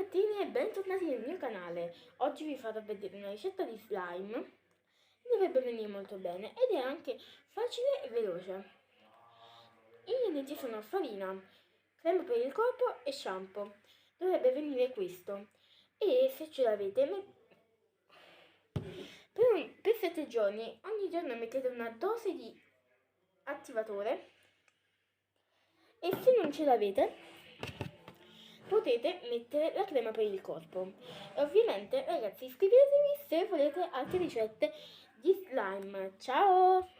ragazzini e bentornati nel mio canale. Oggi vi farò vedere una ricetta di slime. Dovrebbe venire molto bene ed è anche facile e veloce. Gli ingredienti sono farina, crema per il corpo e shampoo. Dovrebbe venire questo. E se ce l'avete, per 7 giorni, ogni giorno mettete una dose di attivatore. E se non ce l'avete, potete mettere la crema per il corpo. E ovviamente, ragazzi, iscrivetevi se volete altre ricette di slime. Ciao!